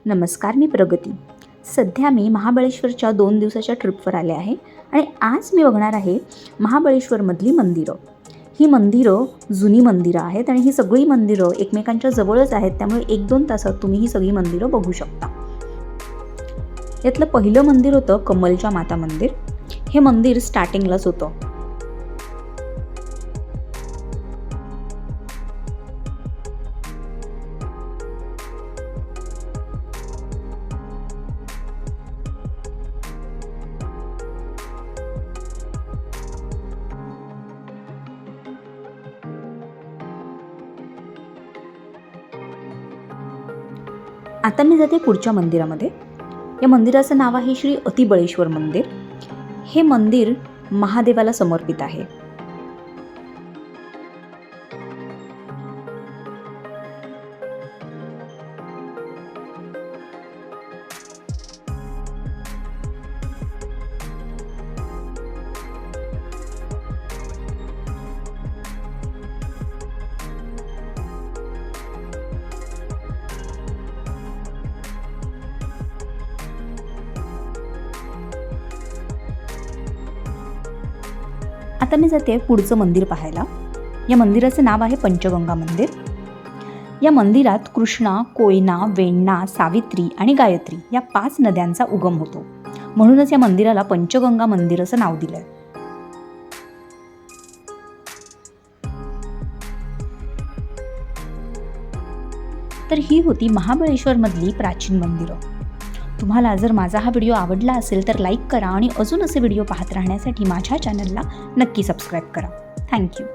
नमस्कार, मी प्रगती. सध्या मी महाबळेश्वरच्या 2 दिवसाच्या ट्रिपवर आले आहे आणि आज मी बघणार आहे महाबळेश्वरमधली मंदिरं. ही मंदिरं जुनी मंदिरं आहेत आणि ही सगळी मंदिरं एकमेकांच्या जवळच आहेत, त्यामुळे 1-2 तासात तुम्ही ही सगळी मंदिरं बघू शकता. यातलं पहिलं मंदिर होतं कमलच्या माता मंदिर. हे मंदिर स्टार्टिंगलाच होतं. आता मी जाते पुढच्या मंदिरामध्ये. या मंदिराचं नाव आहे श्री अतिबळेश्वर मंदिर. हे मंदिर महादेवाला समर्पित आहे. आता मी जाते पुढचं मंदिर पाहायला. या मंदिराचं नाव आहे पंचगंगा मंदिर. या मंदिरात कृष्णा, कोयना, वेण्णा, सावित्री आणि गायत्री या 5 नद्यांचा उगम होतो. म्हणूनच या मंदिराला पंचगंगा मंदिर असं नाव दिलंय. तर ही होती महाबळेश्वरमधली प्राचीन मंदिरं. तुम्हाला जर माझा हा व्हिडिओ आवडला असेल तर लाईक करा आणि अजून असे व्हिडिओ पाहत राहण्यासाठी माझ्या चॅनलला नक्की सबस्क्राईब करा. थँक्यू.